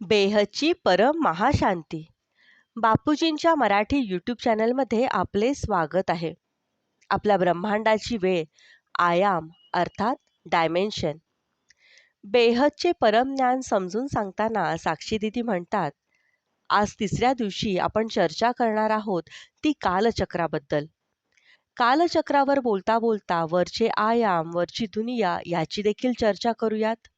बेहदची परम महाशांती. बापूजींच्या मराठी यूट्यूब चॅनलमध्ये आपले स्वागत आहे. आपल्या ब्रह्मांडाची वेळ, आयाम अर्थात डायमेन्शन. बेहदचे परम ज्ञान समजून सांगताना साक्षी दिदी म्हणतात, आज तिसऱ्या दिवशी आपण चर्चा करणार आहोत ती कालचक्राबद्दल. कालचक्रावर बोलता बोलता वरचे आयाम, वरची दुनिया याची देखील चर्चा करूयात.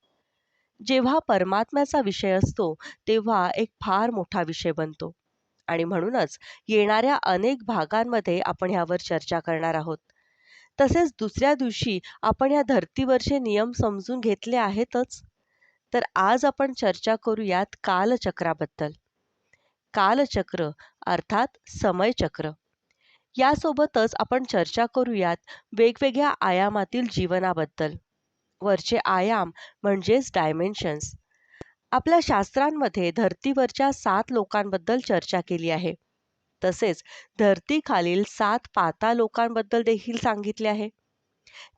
जेव्हा परमात्म्याचा विषय असतो तेव्हा एक फार मोठा विषय बनतो आणि म्हणूनच येणाऱ्या अनेक भागांमध्ये आपण ह्यावर चर्चा करणार आहोत. तसेच दुसऱ्या दिवशी आपण या धर्तीवरचे नियम समजून घेतले आहेतच. तर आज आपण चर्चा करूयात कालचक्राबद्दल. कालचक्र अर्थात समयचक्र. यासोबतच आपण चर्चा करूयात वेगवेगळ्या आयामातील जीवनाबद्दल. वरचे आयाम म्हणजेच डायमेन्शन्स. आपल्या शास्त्रांमध्ये धर्तीवरच्या 7 लोकांबद्दल चर्चा केली आहे. तसेच धर्तीखालील 7 पाताळ लोकांबद्दल देखील सांगितले आहे.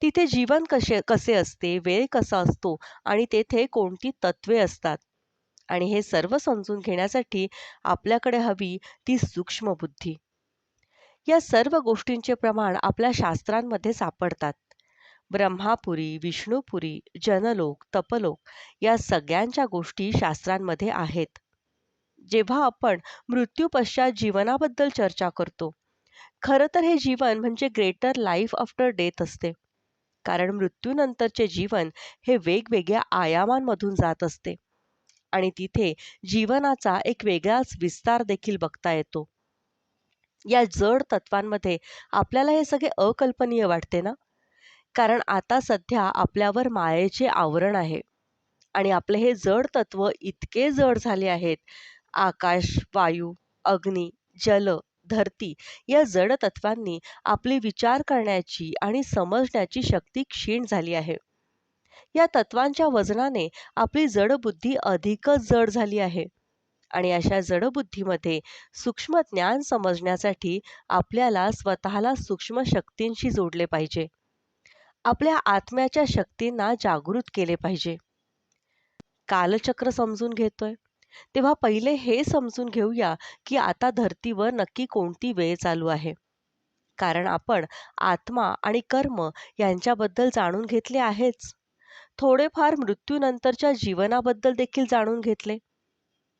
तिथे जीवन कसे असते, वेळ कसा असतो आणि तेथे कोणती तत्वे असतात. आणि हे सर्व समजून घेण्यासाठी आपल्याकडे हवी ती सूक्ष्म बुद्धी. या सर्व गोष्टींचे प्रमाण आपल्या शास्त्रांमध्ये सापडतात. ब्रह्मापुरी, विष्णुपुरी, जनलोक, तपलोक या सगळ्यांच्या गोष्टी शास्त्रांमध्ये आहेत. जेव्हा आपण मृत्यूपश्चात जीवनाबद्दल चर्चा करतो, खरं तर हे जीवन म्हणजे ग्रेटर लाईफ आफ्टर डेथ असते. कारण मृत्यूनंतरचे जीवन हे वेगवेगळ्या आयामांमधून जात असते आणि तिथे जीवनाचा एक वेगळाच विस्तार देखील बघता येतो. या जड तत्वांमध्ये आपल्याला हे सगळे अकल्पनीय वाटते ना? कारण आता सध्या आपल्यावर मायेचे आवरण आहे आणि आपले हे जड तत्व इतके जड झाले आहेत. आकाश, वायू, अग्नी, जल, धरती या जड तत्वांनी आपली विचार करण्याची आणि समजण्याची शक्ती क्षीण झाली आहे. या तत्वांच्या वजनाने आपली जड बुद्धी अधिकच जड झाली आहे आणि अशा जड बुद्धीमध्ये सूक्ष्म ज्ञान समजण्यासाठी आपल्याला स्वतःला सूक्ष्म शक्तींशी जोडले पाहिजे. आपल्या आत्म्याच्या शक्तींना जागृत केले पाहिजे. कालचक्र समजून घेतोय तेव्हा पहिले हे समजून घेऊया की आता धर्तीवर नक्की कोणती वेळ चालू आहे. कारण आपण आत्मा आणि कर्म यांच्याबद्दल जाणून घेतले आहेच. थोडेफार मृत्यूनंतरच्या जीवनाबद्दल देखील जाणून घेतले.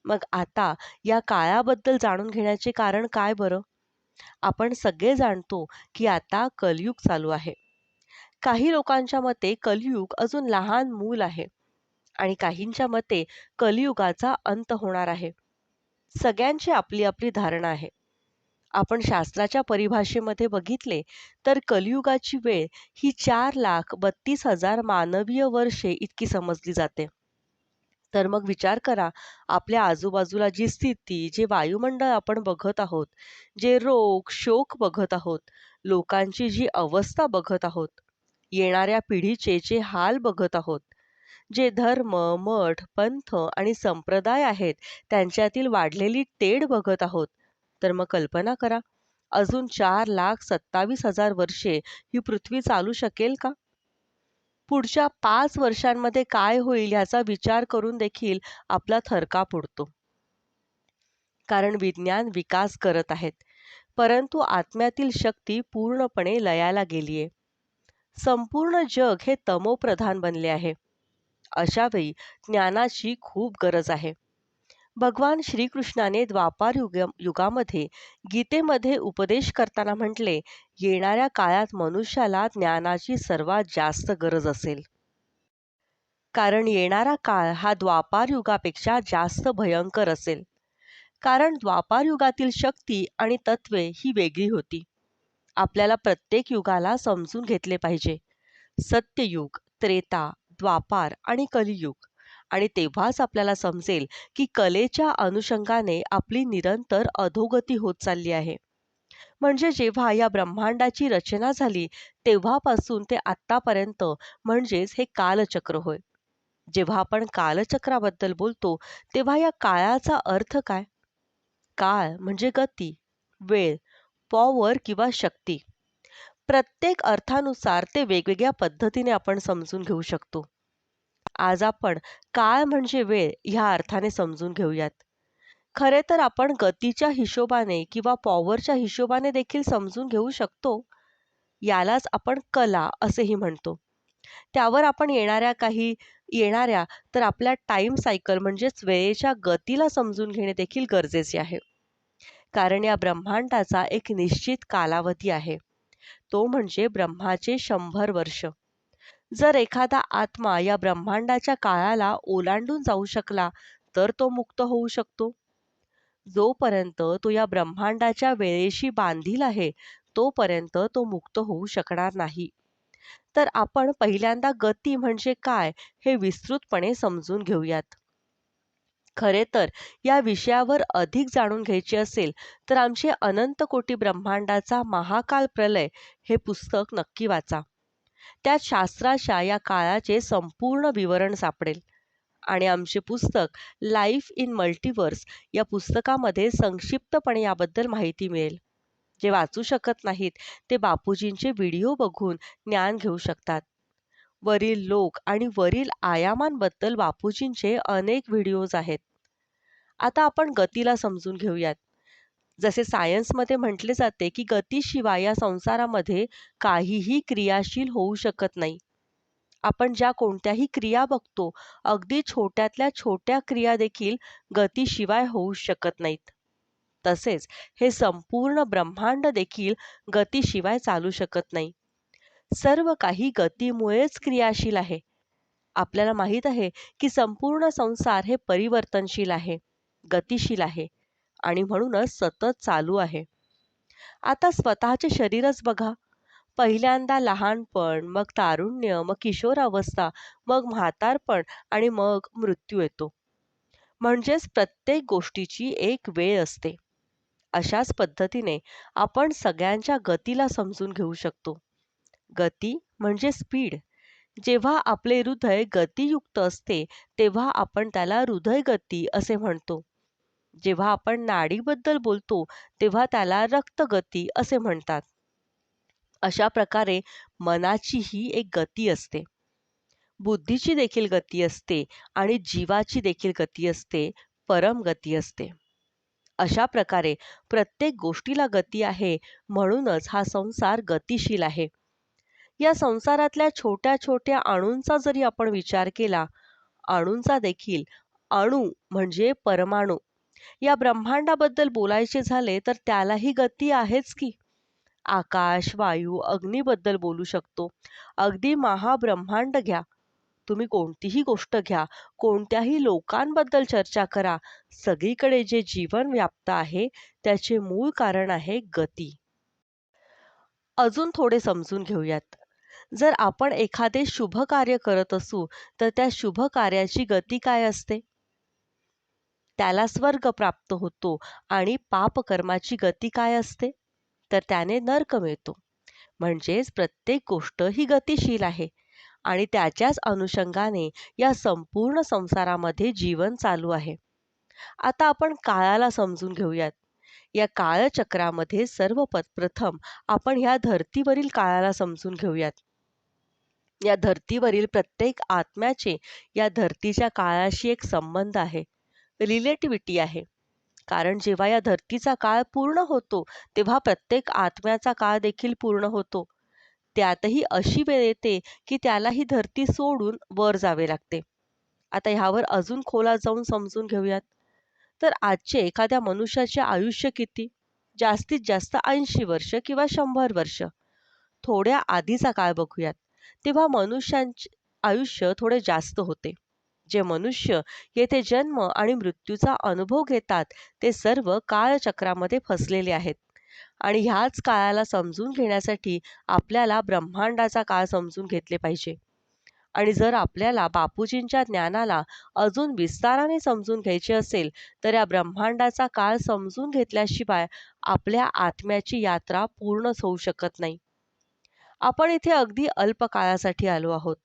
मग आता या काळाबद्दल जाणून घेण्याचे कारण काय बरं? आपण सगळे जाणतो की आता कलियुग चालू आहे. काही लोकांच्या मते कलियुग अजून लहान मूल आहे आणि काहींच्या मते कलियुगाचा अंत होणार आहे. सगळ्यांची आपली आपली धारणा आहे. आपण शास्त्राच्या परिभाषेमध्ये बघितले तर कलियुगाची वेळ ही 4,32,000 मानवीय वर्षे इतकी समजली जाते. तर मग विचार करा, आपल्या आजूबाजूला जी स्थिती, जे वायुमंडळ आपण बघत आहोत, जे रोग, शोक बघत आहोत, लोकांची जी अवस्था बघत आहोत, येणाऱ्या पिढीचे जे हाल बघत आहोत, जे धर्म, मठ, पंथ आणि संप्रदाय आहेत, त्यांच्यातील वाढलेली तेढ बघत आहोत, तर मग कल्पना करा, अजून 4,27,000 वर्षे ही पृथ्वी चालू शकेल का? पुढच्या 5 वर्षांमध्ये काय होईल याचा विचार करून देखील आपला थरकाप उडतो. कारण विज्ञान विकास करत आहेत, परंतु आत्म्यातील शक्ती पूर्णपणे लयाला गेलीये. संपूर्ण जग हे तमोप्रधान बनले आहे. अशावेळी ज्ञानाची खूप गरज आहे. भगवान श्रीकृष्णाने द्वापार युगामध्ये गीतेमध्ये उपदेश करताना म्हटले, येणाऱ्या काळात मनुष्याला ज्ञानाची सर्वात जास्त गरज असेल. कारण येणारा काळ हा द्वापार युगापेक्षा जास्त भयंकर असेल. कारण द्वापार युगातील शक्ती आणि तत्वे ही वेगळी होती. आपल्याला प्रत्येक युगाला समजून घेतले पाहिजे. सत्ययुग, त्रेता, द्वापार आणि कलियुग. आणि तेव्हाच आपल्याला समजेल की कलेच्या अनुषंगाने आपली निरंतर अधोगती होत चालली आहे. म्हणजे जेव्हा या ब्रह्मांडाची रचना झाली तेव्हापासून ते आत्तापर्यंत म्हणजेच हे कालचक्र होय. जेव्हा आपण कालचक्राबद्दल बोलतो तेव्हा या काळाचा अर्थ काय? काळ म्हणजे गती, वेळ, पॉवर किंवा शक्ती. प्रत्येक अर्थानुसार ते वेगवेगळ्या पद्धतीने आपण समजून घेऊ शकतो. आज आपण काळ म्हणजे वेळ ह्या अर्थाने समजून घेऊयात. खरे तर आपण गतीच्या हिशोबाने किंवा पॉवरच्या हिशोबाने देखील समजून घेऊ शकतो. यालाच आपण कला असेही म्हणतो. त्यावर आपण येणाऱ्या तर आपल्या टाईम सायकल म्हणजेच वेळेच्या गतीला समजून घेणे देखील गरजेचे आहे. कारण या ब्रह्मांडाचा एक निश्चित कालावधी आहे. तो म्हणजे ब्रह्माचे 100 वर्ष. जर एखादा आत्मा या ब्रह्मांडाच्या काळाला ओलांडून जाऊ शकला, तर तो मुक्त होऊ शकतो. जोपर्यंत तो या ब्रह्मांडाच्या वेळेशी बांधील आहे, तोपर्यंत तो मुक्त होऊ शकणार नाही. तर आपण पहिल्यांदा गती म्हणजे काय, हे विस्तृतपणे समजून घेऊयात. खरे तर या विषयावर अधिक जाणून घ्यायचे असेल, तर आमचे अनंत कोटी ब्रह्मांडाचा महाकाल प्रलय हे पुस्तक नक्की वाचा. त्यात शास्त्राच्या या काळाचे संपूर्ण विवरण सापडेल. आणि आमचे पुस्तक लाईफ इन मल्टिवर्स या पुस्तकामध्ये संक्षिप्तपणे याबद्दल माहिती मिळेल. जे वाचू शकत नाहीत ते बापूजींचे व्हिडिओ बघून ज्ञान घेऊ शकतात. वरील लोक आणि वरील आयामांबद्दल बापूजींचे अनेक व्हिडिओज आहेत. आता आपण गतीला समजून घेऊयात. जसे सायन्समध्ये म्हटले जाते की गतीशिवाय या संसारामध्ये काहीही क्रियाशील होऊ शकत नाही. आपण ज्या कोणत्याही क्रिया बघतो, अगदी छोट्यातल्या छोट्या क्रिया देखील गतीशिवाय होऊ शकत नाहीत. तसेच हे संपूर्ण ब्रह्मांड देखील गतीशिवाय चालू शकत नाही. सर्व काही गतीमुळेच क्रियाशील आहे. आपल्याला माहीत आहे की संपूर्ण संसार हे परिवर्तनशील आहे, गतिशील आहे आणि म्हणूनच सतत चालू आहे. आता स्वतःचे शरीरच बघा. पहिल्यांदा लहानपण, मग तारुण्य, मग किशोरावस्था, मग म्हातारपण आणि मग मृत्यू येतो. म्हणजेच प्रत्येक गोष्टीची एक वेळ असते. अशाच पद्धतीने आपण सगळ्यांच्या गतीला समजून घेऊ शकतो. गती म्हणजे स्पीड. जेव्हा आपले हृदय गतियुक्त असते, तेव्हा आपण त्याला हृदयगती असे म्हणतो. जेव्हा आपण नाडीबद्दल बोलतो, तेव्हा त्याला रक्तगती असे म्हणतात. अशा प्रकारे मनाचीही एक गती असते. बुद्धीची देखील गती असते आणि जीवाची देखील गती असते, परम गती असते. अशा प्रकारे प्रत्येक गोष्टीला गती आहे, म्हणूनच हा संसार गतिशील आहे. या संसारातल्या छोट्या-छोट्या अणूंचा जरी आपण विचार केला, अणूंचा देखील अणू म्हणजे परमाणू. या ब्रह्मांडाबद्दल बोलायचे झाले तर त्यालाही गती आहेच की. आकाश, वायू, अग्नीबद्दल बोलू शकतो. अगदी महाब्रह्मांड घ्या. तुम्ही कोणतीही गोष्ट घ्या, कोणत्याही लोकांबद्दल चर्चा करा. सगळीकडे जे जीवन व्याप्त आहे, त्याचे मूळ कारण आहे गती. अजून थोडे समजून घेऊयात. जर आपण एखादे शुभ कार्य करत असू, तर त्या शुभ कार्याची गती काय असते? त्याला स्वर्ग प्राप्त होतो आणि पापकर्माची गती काय असते? तर त्याने नरक मिळतो. म्हणजेच प्रत्येक गोष्ट ही गतिशील आहे आणि त्याच्याच अनुषंगाने या संपूर्ण संसारामध्ये जीवन चालू आहे. आता आपण काळाला समजून घेऊयात. या काळचक्रामध्ये प्रथम आपण ह्या धर्तीवरील काळाला समजून घेऊयात. या धर्तीवरील प्रत्येक आत्म्याचे या धर्तीच्या काळाशी एक संबंध आहे, रिलेटिव्हिटी आहे. कारण जेव्हा या धर्तीचा काळ पूर्ण होतो, तेव्हा प्रत्येक आत्म्याचा काळ देखील पूर्ण होतो. त्यातही अशी वेळ येते की त्याला ही धरती सोडून वर जावे लागते. आता ह्यावर अजून खोलात जाऊन समजून घेऊयात. तर आजचे एखाद्या मनुष्याचे आयुष्य किती? जास्तीत जास्त 80 वर्ष किंवा 100 वर्ष. थोड्या आधीचा काळ बघूयात. तेव्हा मनुष्यांचे आयुष्य थोडे जास्त होते. जे मनुष्य येथे जन्म आणि मृत्यूचा अनुभव घेतात, ते सर्व काळचक्रामध्ये फसलेले आहेत. आणि ह्याच काळाला समजून घेण्यासाठी आपल्याला ब्रह्मांडाचा काळ समजून घेतले पाहिजे. आणि जर आपल्याला बापूजींच्या ज्ञानाला अजून विस्ताराने समजून घ्यायचे असेल, तर या ब्रह्मांडाचा काळ समजून घेतल्याशिवाय आपल्या आत्म्याची यात्रा पूर्णच होऊ शकत नाही. आपण इथे अगदी अल्प काळासाठी आलो आहोत.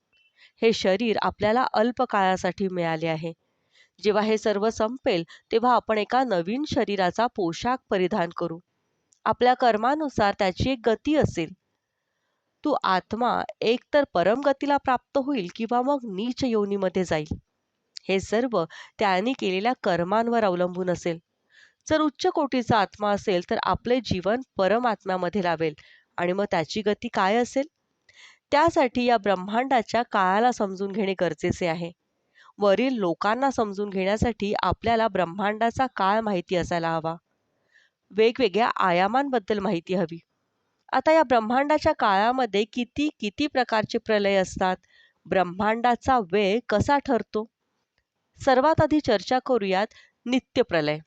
हे शरीर आपल्याला अल्प काळासाठी मिळाले आहे. जेव्हा हे सर्व संपेल, तेव्हा आपण एका नवीन शरीराचा पोशाख परिधान करू. आपल्या कर्मानुसार त्याची एक गती असेल. तू आत्मा एकतर परमगतीला प्राप्त होईल किंवा मग नीच योनीमध्ये जाईल. हे सर्व त्याने केलेल्या कर्मांवर अवलंबून असेल. जर उच्च कोटीचा आत्मा असेल तर आपले जीवन परमात्म्यामध्ये लावेल आणि मग त्याची गती काय असेल? त्यासाठी या ब्रह्मांडाच्या काळाला समजून घेणे गरजेचे आहे. वरील लोकांना समजून घेण्यासाठी आपल्याला ब्रह्मांडाचा काळ माहिती असायला हवा. वेगवेगळ्या आयामांबद्दल माहिती हवी. आता या ब्रह्मांडाच्या काळामध्ये किती किती प्रकारचे प्रलय असतात? ब्रह्मांडाचा वेळ कसा ठरतो? सर्वात आधी चर्चा करूयात नित्य प्रलय.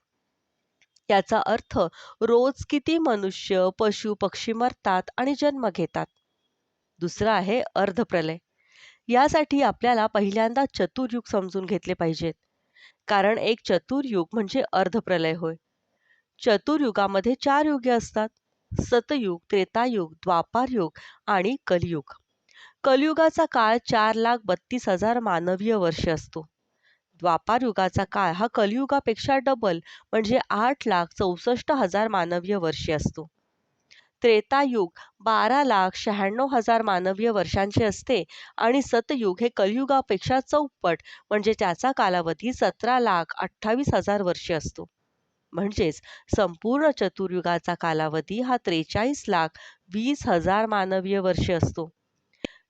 याचा अर्थ रोज किती मनुष्य, पशु, पक्षी मरतात आणि जन्म घेतात. दुसरा आहे अर्धप्रलय. यासाठी आपल्याला पहिल्यांदा चतुर्युग समजून घेतले पाहिजेत. कारण एक चतुर्युग म्हणजे अर्धप्रलय होय. चतुर्युगामध्ये 4 युगे असतात. सतयुग, त्रेतायुग, द्वापारयुग आणि कलियुग. कलियुगाचा काळ 4,32,000 मानवीय वर्ष असतो. द्वापारयुगाचा काळ हा कलियुगापेक्षा डबल म्हणजे 8,64,000 मानवीय वर्षे असतो. त्रेतायुग 12,96,000 मानवीय वर्षांचे असते आणि सतयुग हे कलियुगापेक्षा चौपट म्हणजे त्याचा कालावधी 17,28,000 वर्षे असतो. म्हणजेच संपूर्ण चतुर्युगाचा कालावधी हा 43,20,000 मानवीय वर्षे असतो.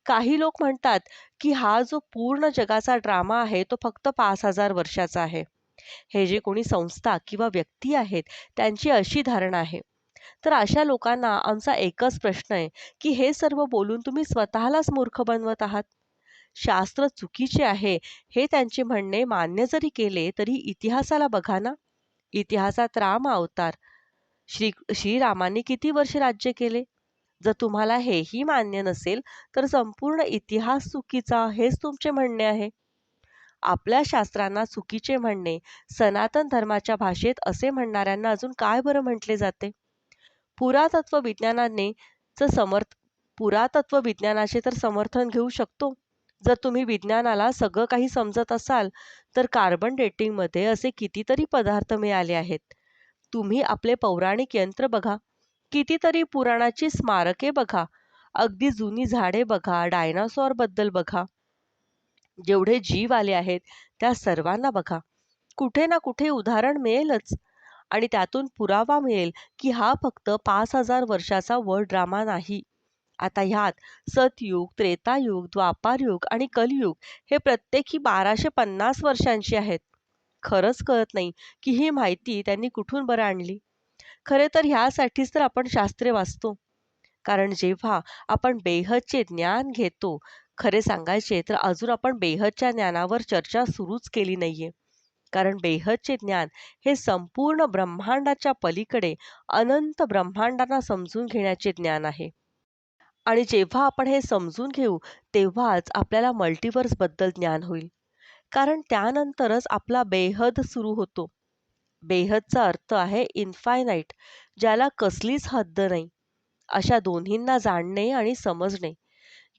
काही लोक म्हणतात की हा जो पूर्ण जगाचा ड्रामा आहे तो फक्त 5,000 वर्षाचा आहे. हे जे कोणी संस्था किंवा व्यक्ती आहेत त्यांची अशी धारणा आहे. तर अशा लोकांना आमचा एकच प्रश्न आहे की हे सर्व बोलून तुम्ही स्वतःलाच मूर्ख बनवत आहात. शास्त्र चुकीचे आहे हे त्यांचे म्हणणे मान्य जरी केले तरी इतिहासाला बघा ना. इतिहासात राम अवतार श्रीरामांनी किती वर्ष राज्य केले? जर तुम्हाला हेही मान्य नसेल तर संपूर्ण इतिहास चुकीचा हेच तुमचे म्हणणे आहे. आपल्या शास्त्रांना चुकीचे म्हणणे, सनातन धर्माच्या भाषेत असे म्हणणाऱ्यांना अजून काय बरं म्हटले जाते? पुरातत्व विज्ञानाने पुरातत्व विज्ञानाचे तर समर्थन घेऊ शकतो. जर तुम्ही विज्ञानाला सगळं काही समजत असाल तर कार्बन डेटिंगमध्ये असे कितीतरी पदार्थ मिळाले आहेत. तुम्ही आपले पौराणिक यंत्र बघा, कितीतरी पुराणाची स्मारके बघा, अगदी जुनी झाडे बघा, डायनासॉरबद्दल बघा. जेवढे जीव आले आहेत त्या सर्वांना बघा. कुठे ना कुठे उदाहरण मिळेलच आणि त्यातून पुरावा मिळेल की हा फक्त 5,000 वर्षाचा वर्ल्ड ड्रामा नाही. आता ह्यात सतयुग, त्रेतायुग, द्वापारयुग आणि कलियुग हे प्रत्येकी 1250 वर्षांची आहेत. खरंच कळत नाही की ही माहिती त्यांनी कुठून बरं आणली. खरे तर ह्यासाठीच तर आपण शास्त्रे वाचतो. कारण जेव्हा आपण बेहदचे ज्ञान घेतो, खरे सांगायचे तर अजून आपण बेहदच्या ज्ञानावर चर्चा सुरूच केली नाहीये. कारण बेहदचे ज्ञान हे संपूर्ण ब्रह्मांडाच्या पलीकडे अनंत ब्रह्मांडांना समजून घेण्याचे ज्ञान आहे. आणि जेव्हा आपण हे समजून घेऊ तेव्हाच आपल्याला मल्टिवर्सबद्दल ज्ञान होईल. कारण त्यानंतरच आपला बेहद सुरू होतो. बेहदचा अर्थ आहे इन्फायनाईट, ज्याला कसलीच हद्द नाही. अशा दोन्हींना जाणणे आणि समजणे,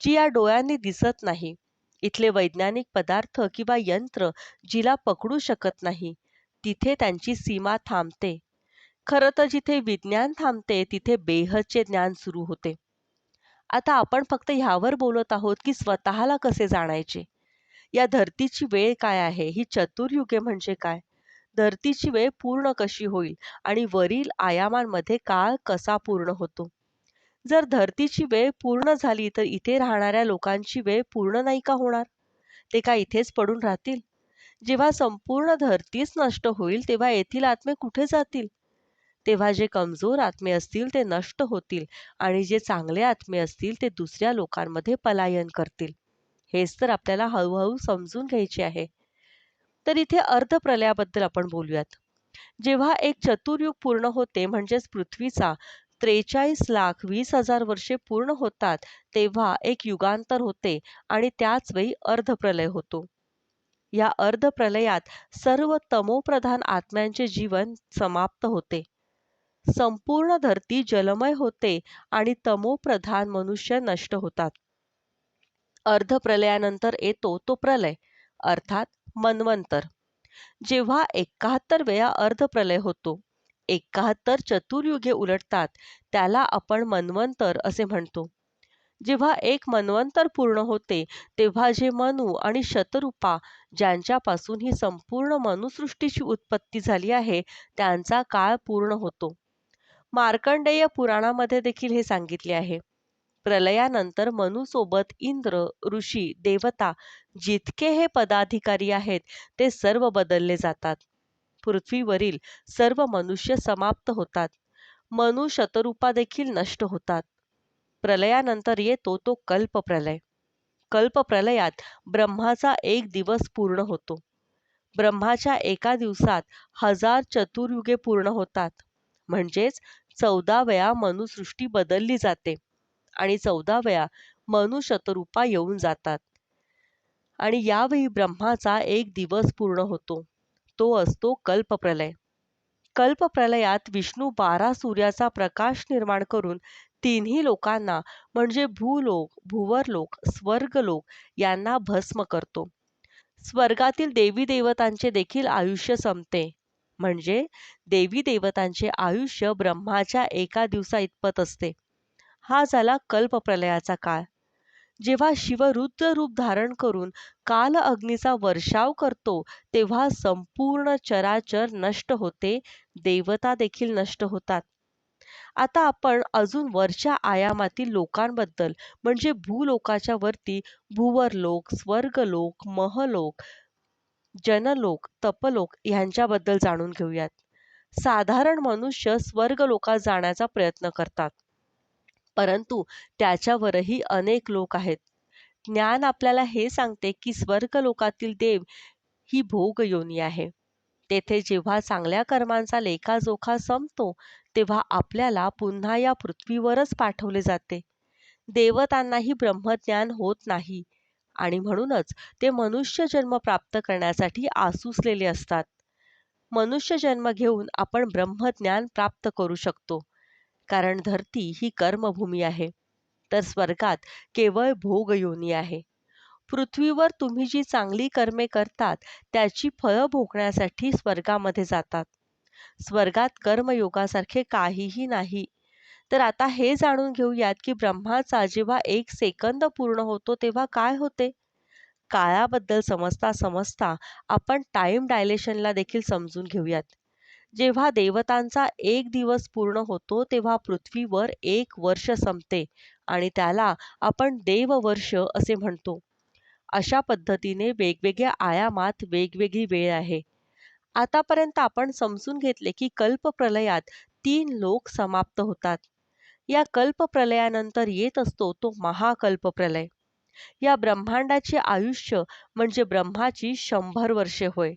जी या डोळ्यांनी दिसत नाही. इथले वैज्ञानिक पदार्थ किंवा यंत्र जिला पकडू शकत नाही, तिथे त्यांची सीमा थांबते. खरं तर जिथे विज्ञान थांबते तिथे बेहदचे ज्ञान सुरू होते. आता आपण फक्त ह्यावर बोलत आहोत की स्वतःला कसे जाणायचे. या धरतीची वेळ काय आहे? ही चतुर्युगे म्हणजे काय? धरतीची वेळ पूर्ण कशी होईल आणि वरील आयामांमध्ये काळ कसा पूर्ण होतो? जर धरतीची वेळ पूर्ण झाली तर इथे राहणाऱ्या लोकांची वेळ पूर्ण नाही का होणार? ते का इथेच पडून राहतील? जेव्हा संपूर्ण धरतीच नष्ट होईल तेव्हा येथील आत्मे कुठे जातील? तेव्हा जे कमजोर आत्मे असतील ते नष्ट होतील आणि जे चांगले आत्मे असतील ते दुसऱ्या लोकांमध्ये पलायन करतील. हेच तर आपल्याला हळूहळू समजून घ्यायचे आहे. तर इथे अर्धप्रलयाबद्दल आपण बोलूयात. जेव्हा एक चतुर्युग पूर्ण होते म्हणजेच पृथ्वीचा 43,20,000 वर्षे पूर्ण होतात, तेव्हा एक युगांतर होते आणि त्याच वेळी अर्धप्रलय होतो. या अर्धप्रलयात सर्व तमोप्रधान आत्म्यांचे जीवन समाप्त होते. संपूर्ण धरती जलमय होते आणि तमोप्रधान मनुष्य नष्ट होतात. अर्धप्रलयानंतर येतो तो प्रलय अर्थात मन्वंतर. जेव्हा 71 वेळा अर्धप्रलय होतो, 71 चतुर्युगे उलटतात, त्याला आपण मन्वंतर असे म्हणतो. जेव्हा एक मन्वंतर पूर्ण होते, तेव्हा जे मनू आणि शतरूपा ज्यांच्यापासून ही संपूर्ण मनुसृष्टीची उत्पत्ती झाली आहे, त्यांचा काळ पूर्ण होतो. मार्कंडेय पुराणामध्ये देखील हे सांगितले आहे. प्रलयानंतर मनूसोबत इंद्र, ऋषी, देवता जितके हे पदाधिकारी आहेत, ते सर्व बदलले जातात. पृथ्वीवरील सर्व मनुष्य समाप्त होतात. मनू शतरूपा देखील नष्ट होतात. प्रलयानंतर येतो तो कल्पप्रलय. कल्पप्रलयात ब्रह्माचा एक दिवस पूर्ण होतो. ब्रह्माच्या एका दिवसात 1000 चतुर्युगे पूर्ण होतात. म्हणजेच 14 वेळा मनुसृष्टी बदलली जाते आणि 14 वेळा मनु शतरूपा येऊन जातात. आणि यावेळी ब्रह्माचा एक दिवस पूर्ण होतो. तो असतो कल्पप्रलय. कल्पप्रलयात विष्णू 12 सूर्याचा प्रकाश निर्माण करून तिन्ही लोकांना म्हणजे भूलोक, भुवरलोक, स्वर्गलोक यांना भस्म करतो. स्वर्गातील देवी देवतांचे देखील आयुष्य संपते. म्हणजे देवी देवतांचे आयुष्य ब्रह्माच्या एका दिवसा इतपत असते. हा झाला कल्पप्रलयाचा काळ. जेव्हा शिव रुद्र रूप धारण करून काल अग्नीचा वर्षाव करतो, तेव्हा संपूर्ण चराचर नष्ट होते, देवता देखील नष्ट होतात. आता आपण अजून वरच्या आयामातील लोकांबद्दल म्हणजे भूलोकाच्या वरती भुवरलोक, स्वर्गलोक, महलोक, जनलोक, तपलोक यांच्याबद्दल जाणून घेऊयात. साधारण मनुष्य स्वर्गलोकात जाण्याचा प्रयत्न करतात, परंतु त्याच्यावरही अनेक लोक आहेत. ज्ञान आपल्याला हे सांगते की स्वर्गलोकातील देव ही भोगयोनी आहे. तेथे जेव्हा चांगल्या कर्मांचा लेखाजोखा संपतो, तेव्हा आपल्याला पुन्हा या पृथ्वीवरच पाठवले जाते. देवतांनाही ब्रह्मज्ञान होत नाही आणि म्हणूनच ते मनुष्य जन्म प्राप्त करण्यासाठी आसुसलेले असतात. मनुष्य जन्म घेऊन आपण ब्रह्मज्ञान प्राप्त करू शकतो, कारण धरती ही कर्मभूमी आहे, तर स्वर्गात केवळ भोगयोनी आहे. पृथ्वीवर तुम्ही जी चांगली कर्मे करतात, त्याची फळं भोगण्यासाठी स्वर्गामध्ये जातात. स्वर्गात कर्मयोगासारखे काहीही नाही. तर आता हे जाणून घेऊयात की ब्रह्माचा जेव्हा 1 सेकंद पूर्ण होतो, तेव्हा काय होते? काळाबद्दल समजता समजता आपण टाईम डायलेशनला देखील समजून घेऊयात. जेव्हा देवतांचा एक दिवस पूर्ण होतो, तेव्हा पृथ्वीवर 1 वर्ष संपते आणि त्याला आपण देववर्ष असे म्हणतो. अशा पद्धतीने वेगवेगळ्या आयामात वेगवेगळी वेळ आहे. आतापर्यंत आपण समजून घेतले की कल्पप्रलयात 3 लोक समाप्त होतात. या कल्पप्रलयानंतर येत असतो तो महाकल्पप्रलय. या ब्रह्मांडाचे आयुष्य म्हणजे ब्रह्माची 100 वर्षे होय.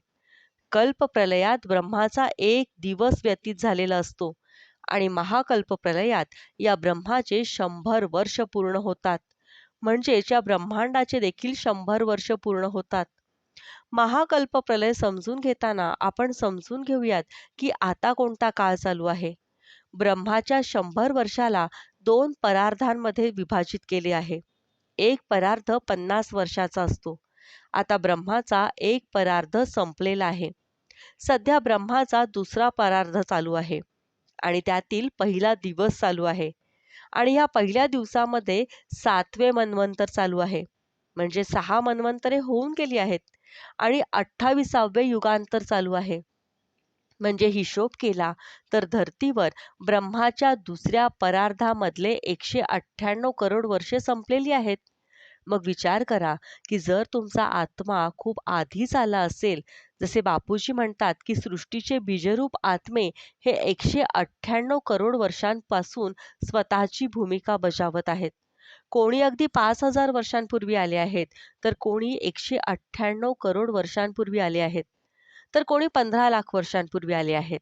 कल्पप्रलयात ब्रह्माचा एक दिवस व्यतीत झालेला असतो आणि महाकल्पप्रलयात या ब्रह्माचे 100 वर्ष पूर्ण होतात. म्हणजेच या ब्रह्मांडाचे देखील 100 वर्ष पूर्ण होतात. महाकल्पप्रलय समजून घेताना आपण समजून घेऊयात की आता कोणता काळ चालू आहे. ब्रह्माच्या 100 वर्षाला 2 परार्धांमध्ये विभाजित केले आहे. एक परार्ध 50 वर्षाचा असतो. आता ब्रह्माचा एक परार्ध संपलेला आहे. सध्या ब्रह्माचा दुसरा परार्ध चालू आहे आणि त्यातील पहिला दिवस चालू आहे. आणि या पहिल्या दिवसामध्ये 7वे मन्वंतर चालू आहे. म्हणजे 6 मन्वंतरे होऊन गेली आहेत आणि 28वे युगांतर चालू आहे. म्हणजे हिशोब केला तर धर्तीवर ब्रह्माच्या दुसऱ्या परार्धामधले 198 करोड वर्षे संपलेली आहेत. मग विचार करा की जर तुमचा आत्मा खूप आधीच आला असेल, जसे बापूजी म्हणतात की सृष्टीचे बीजरूप आत्मे हे 198 करोड वर्षांपासून स्वतःची भूमिका बजावत आहेत. कोणी अगदी 5000 वर्षांपूर्वी आले आहेत, तर कोणी 198 करोड वर्षांपूर्वी आले आहेत, तर कोणी 15 लाख वर्षांपूर्वी आले आहेत.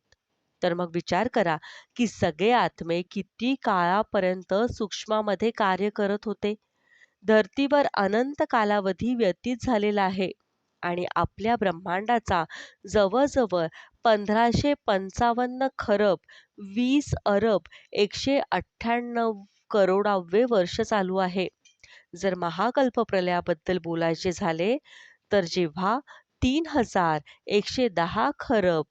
तर मग विचार करा की सगळे आत्मे किती काळापर्यंत सूक्ष्मामध्ये कार्य करत होते. धर्तीवर अनंत कालावधी व्यतीत झालेला आहे आणि आपल्या ब्रह्मांडाचा जवळजवळ 1555 खरब 20 अरब 198 करोडावे वर्ष चालू आहे. जर महाकल्पप्रलयाबद्दल बोलायचे झाले तर जेव्हा 3110 खरब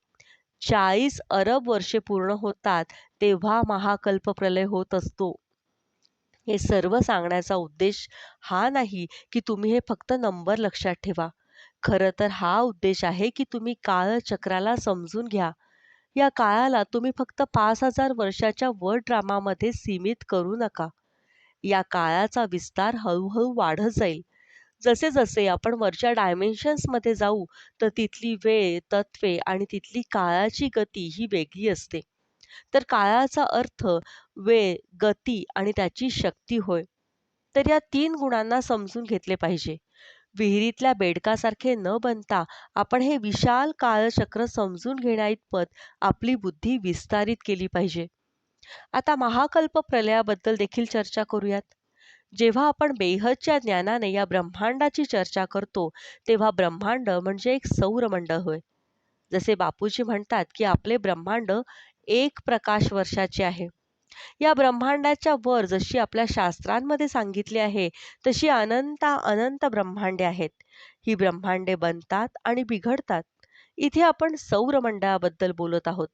40 अरब वर्षे पूर्ण होतात, तेव्हा महाकल्पप्रलय होत असतो. हे सर्व सांगण्याचा उद्देश हा नाही की तुम्ही हे फक्त नंबर लक्षात ठेवा. खरं तर हा उद्देश आहे की तुम्ही काळचक्राला समजून घ्या. या काळाला तुम्ही फक्त 5,000 वर्षाच्या वर्ल्ड ड्रामामध्ये सीमित करू नका. या काळाचा विस्तार हळू वाढत जाईल. जसे-जसे आपण वरच्या डायमेन्शन्समध्ये जाऊ, तर तिथली वेळ, तत्त्वे आणि तिथली काळाची गती ही वेगळी असते. तर काळाचा अर्थ वेळ, गती आणि त्याची शक्ती होय. तर या 3 गुणांना समजून घेतले पाहिजे. विहिरीतल्या बेडकासारखे न बनता आपण हे विशाल काळचक्र समजून घेण्याइतपत आपली बुद्धी विस्तारित केली पाहिजे. आता महाकल्प प्रलयाबद्दल देखील चर्चा करूयात. जेव्हा आपण बेहदच्या ज्ञानाने या ब्रह्मांडाची चर्चा करतो, तेव्हा ब्रह्मांड म्हणजे एक सौरमंडळ होय. जसे बापूजी म्हणतात, की आपले ब्रह्मांड 1 प्रकाश वर्षाचे आहे. या ब्रह्मांडाच्या वर जशी आपल्या शास्त्रांमध्ये सांगितले आहे, तशी अनंत ब्रह्मांडे आहेत. ही ब्रह्मांडे बनतात आणि बिघडतात. इथे आपण सौरमंडळाबद्दल बोलत आहोत.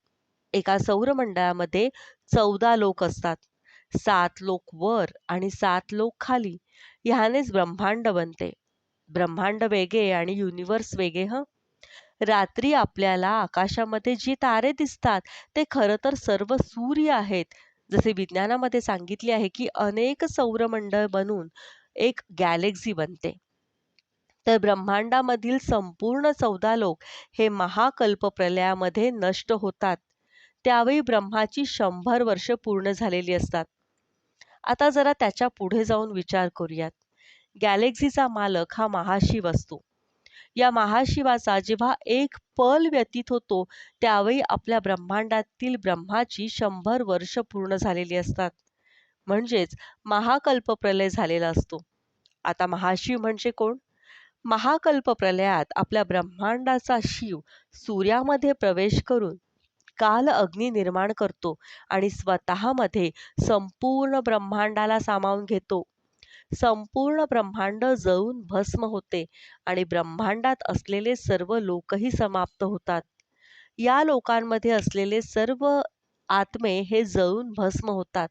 एका सौरमंडळामध्ये 14 लोक असतात. 7 लोक वर आणि 7 लोक खाली. ह्यानेच ब्रह्मांड बनते. ब्रह्मांड वेगळे आणि युनिव्हर्स वेगळे हं. रात्री आपल्याला आकाशामध्ये जी तारे दिसतात, ते खरं तर सर्व सूर्य आहेत. जसे विज्ञानामध्ये सांगितले आहे, की अनेक सौरमंडळ बनून एक गॅलेक्सी बनते. तर ब्रह्मांडामधील संपूर्ण 14 लोक हे महाकल्प प्रलयामध्ये नष्ट होतात. त्यावेळी ब्रह्माची 100 वर्ष पूर्ण झालेली असतात. आता जरा त्याच्या पुढे जाऊन विचार करूयात. गॅलेक्सीचा मालक हा महाशिव असतो. या महाशिवाचा जेव्हा एक पल व्यतीत होतो, त्यावेळी आपल्या ब्रह्मांडातील ब्रह्माची 100 वर्ष पूर्ण झालेली असतात. म्हणजेच महाकल्प प्रलय झालेला असतो. आता महाशिव म्हणजे कोण? महाकल्प प्रलयात आपल्या ब्रह्मांडाचा शिव सूर्यामध्ये प्रवेश करून काल अग्नी निर्माण करतो आणि स्वतःमध्ये संपूर्ण ब्रह्मांडाला सामावून घेतो. संपूर्ण ब्रह्मांड जळून भस्म होते आणि ब्रह्मांडात असलेले सर्व लोकही समाप्त होतात. या लोकांमध्ये असलेले सर्व आत्मे हे जळून भस्म होतात.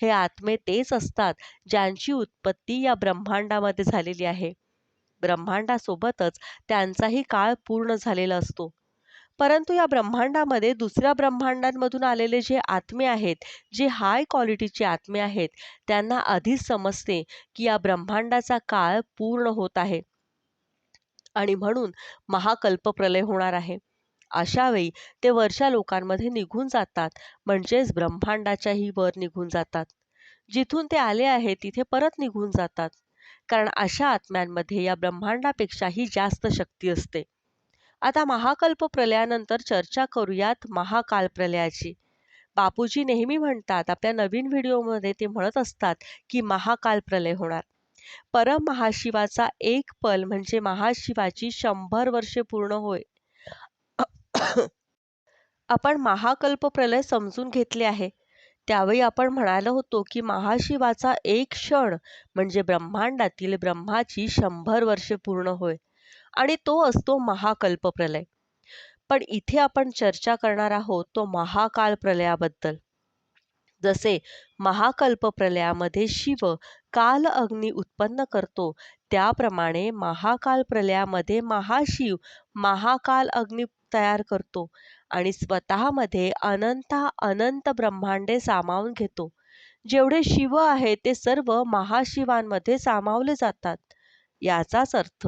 हे आत्मे तेच असतात ज्यांची उत्पत्ती या ब्रह्मांडामध्ये झालेली आहे. ब्रह्मांडासोबतच त्यांचाही काळ पूर्ण झालेला असतो. परंतु या ब्रह्मांडामध्ये दुसऱ्या ब्रह्मांडांमधून आलेले जे आत्मे आहेत, जे हाय क्वालिटीचे आत्मे आहेत, त्यांना आधीच समजते की या ब्रह्मांडाचा काळ पूर्ण होत आहे आणि म्हणून महाकल्प प्रलय होणार आहे. अशा वेळी ते वरच्या लोकांमध्ये निघून जातात, म्हणजेच ब्रह्मांडाच्याही वर निघून जातात. जिथून ते आले आहेत तिथे परत निघून जातात. कारण अशा आत्म्यांमध्ये या ब्रह्मांडापेक्षाही जास्त शक्ती असते. आता महाकल्प प्रलयानंतर चर्चा करूयात महाकाल प्रलयाची. बापूजी नेहमी म्हणतात, आपल्या नवीन व्हिडिओमध्ये ते म्हणत असतात, की महाकाल प्रलय होणार. परममहाशिवाचा एक पल म्हणजे महाशिवाची 100 वर्षे पूर्ण होय. आपण महाकल्प प्रलय समजून घेतले आहे. त्यावेळी आपण म्हणालो होतो, की महाशिवाचा एक क्षण म्हणजे ब्रह्मांडातील ब्रह्माची 100 वर्षे पूर्ण होय आणि तो असतो महाकल्प प्रलय. पण इथे आपण चर्चा करणार आहोत तो महाकाल प्रलयाबद्दल. जसे महाकल्प प्रलयामध्ये शिव काल अग्नी उत्पन्न करतो, त्याप्रमाणे महाकाल प्रलयामध्ये महाशिव महाकाल अग्नी तयार करतो आणि स्वतःमध्ये अनंत ब्रह्मांडे सामावून घेतो. जेवढे शिव आहेत ते सर्व महाशिवांमध्ये सामावले जातात. याचाच अर्थ